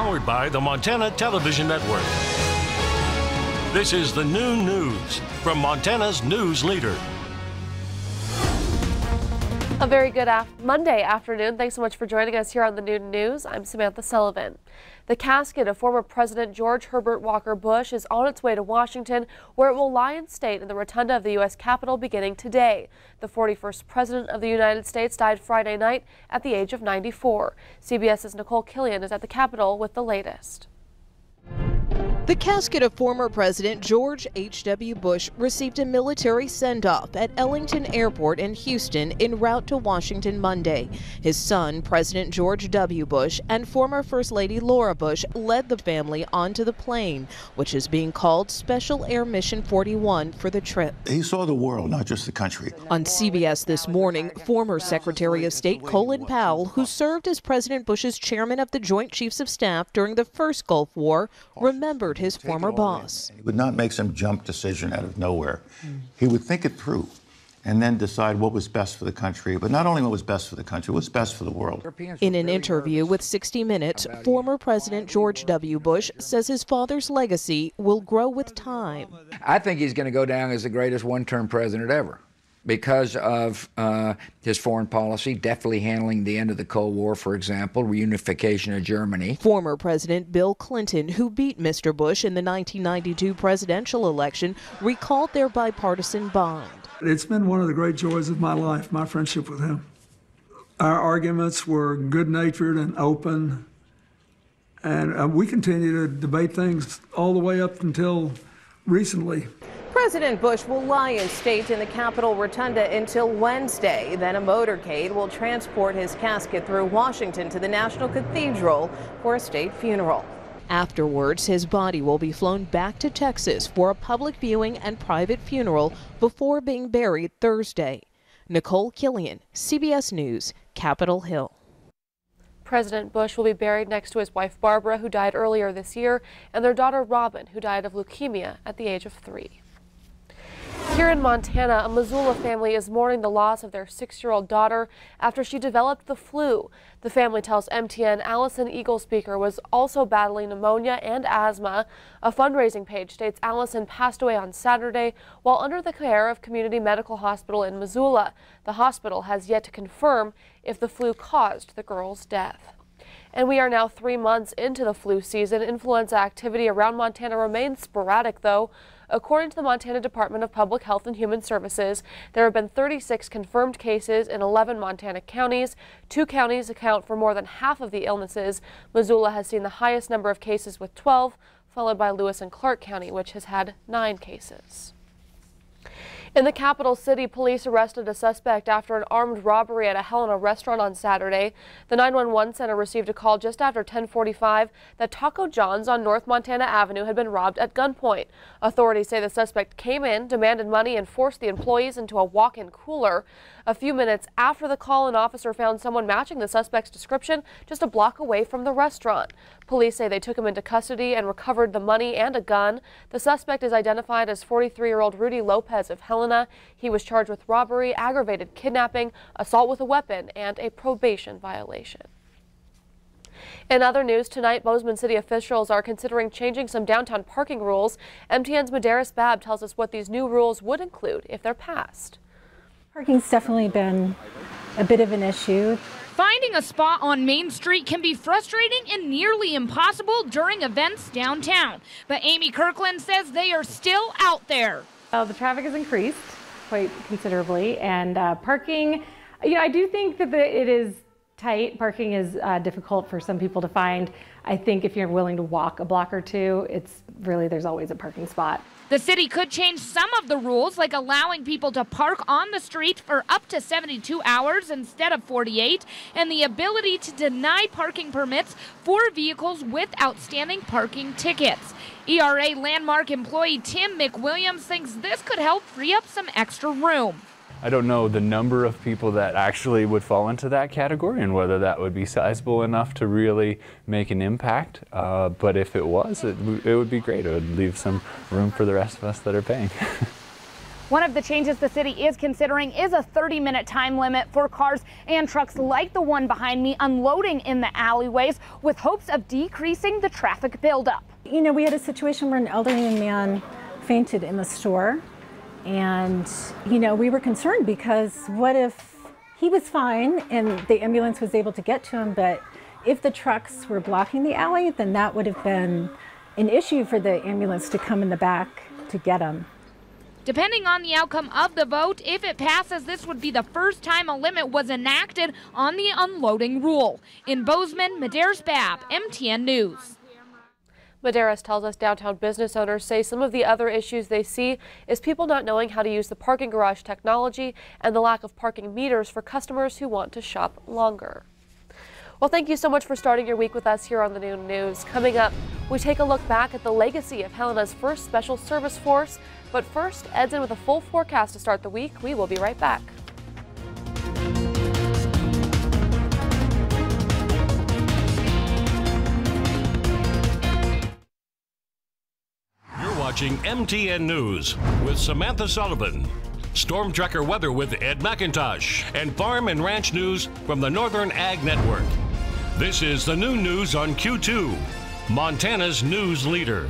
Powered by the Montana Television Network. This is the Noon News from Montana's news leader. A very good Monday afternoon. Thanks so much for joining us here on the Noon News. I'm Samantha Sullivan. The casket of former President George Herbert Walker Bush is on its way to Washington, where it will lie in state in the rotunda of the U.S. Capitol beginning today. The 41st President of the United States died Friday night at the age of 94. CBS's Nicole Killian is at the Capitol with the latest. The casket of former President George H.W. Bush received a military send-off at Ellington Airport in Houston en route to Washington Monday. His son, President George W. Bush, and former First Lady Laura Bush led the family onto the plane, which is being called Special Air Mission 41 for the trip. He saw the world, not just the country. On CBS this morning, former Secretary of State Colin Powell, who served as President Bush's chairman of the Joint Chiefs of Staff during the first Gulf War, remembered his former boss. He would not make some jump decision out of nowhere. He would think it through and then decide what was best for the country, but not only what was best for the country, what was best for the world. In an interview with 60 Minutes, former President George W. Bush says his father's legacy will grow with time. I think he's going to go down as the greatest one-term president ever, because of his foreign policy, deftly handling the end of the Cold War, for example, reunification of Germany. Former President Bill Clinton, who beat Mr. Bush in the 1992 presidential election, recalled their bipartisan bond. It's been one of the great joys of my life, my friendship with him. Our arguments were good-natured and open, and we continue to debate things all the way up until recently. President Bush will lie in state in the Capitol Rotunda until Wednesday. Then a motorcade will transport his casket through Washington to the National Cathedral for a state funeral. Afterwards, his body will be flown back to Texas for a public viewing and private funeral before being buried Thursday. Nicole Killian, CBS News, Capitol Hill. President Bush will be buried next to his wife Barbara, who died earlier this year, and their daughter Robin, who died of leukemia at the age of 3. Here in Montana, a Missoula family is mourning the loss of their 6-year-old daughter after she developed the flu. The family tells MTN Allison Eaglespeaker was also battling pneumonia and asthma. A fundraising page states Allison passed away on Saturday while under the care of Community Medical Hospital in Missoula. The hospital has yet to confirm if the flu caused the girl's death. And we are now 3 months into the flu season. Influenza activity around Montana remains sporadic, though. According to the Montana Department of Public Health and Human Services, there have been 36 confirmed cases in 11 Montana counties. 2 counties account for more than half of the illnesses. Missoula has seen the highest number of cases with 12, followed by Lewis and Clark County, which has had 9 cases. In the capital city, police arrested a suspect after an armed robbery at a Helena restaurant on Saturday. The 911 center received a call just after 10:45 that Taco John's on North Montana Avenue had been robbed at gunpoint. Authorities say the suspect came in, demanded money, and forced the employees into a walk-in cooler. A few minutes after the call, an officer found someone matching the suspect's description just a block away from the restaurant. Police say they took him into custody and recovered the money and a gun. The suspect is identified as 43-year-old Rudy Lopez of Helena. He was charged with robbery, aggravated kidnapping, assault with a weapon, and a probation violation. In other news, tonight, Bozeman city officials are considering changing some downtown parking rules. MTN's Madaris Babb tells us what these new rules would include if they're passed. Parking's definitely been a bit of an issue. Finding a spot on Main Street can be frustrating and nearly impossible during events downtown. But Amy Kirkland says they are still out there. The traffic has increased quite considerably, and parking, I do think that it is tight. Parking is difficult for some people to find. I think if you're willing to walk a block or two, there's always a parking spot. The city could change some of the rules, like allowing people to park on the street for up to 72 hours instead of 48, and the ability to deny parking permits for vehicles with outstanding parking tickets. ERA Landmark employee Tim McWilliams thinks this could help free up some extra room. I don't know the number of people that actually would fall into that category and whether that would be sizable enough to really make an impact. But if it was, it would be great. It would leave some room for the rest of us that are paying. One of the changes the city is considering is a 30-minute time limit for cars and trucks like the one behind me unloading in the alleyways, with hopes of decreasing the traffic buildup. You know, we had a situation where an elderly man fainted in the store, and, you know, we were concerned because what if he was fine and the ambulance was able to get to him, but if the trucks were blocking the alley, then that would have been an issue for the ambulance to come in the back to get him. Depending on the outcome of the vote, if it passes, this would be the first time a limit was enacted on the unloading rule. In Bozeman, Medeiros Babb, MTN News. Medeiros tells us downtown business owners say some of the other issues they see is people not knowing how to use the parking garage technology and the lack of parking meters for customers who want to shop longer. Well, thank you so much for starting your week with us here on the Noon News. Coming up, we take a look back at the legacy of Helena's first Special Service Force. But first, Ed's in with a full forecast to start the week. We will be right back. You're watching MTN News with Samantha Sullivan. Storm Tracker weather with Ed McIntosh, and farm and ranch news from the Northern Ag Network. This is the Noon News on Q2, Montana's news leader.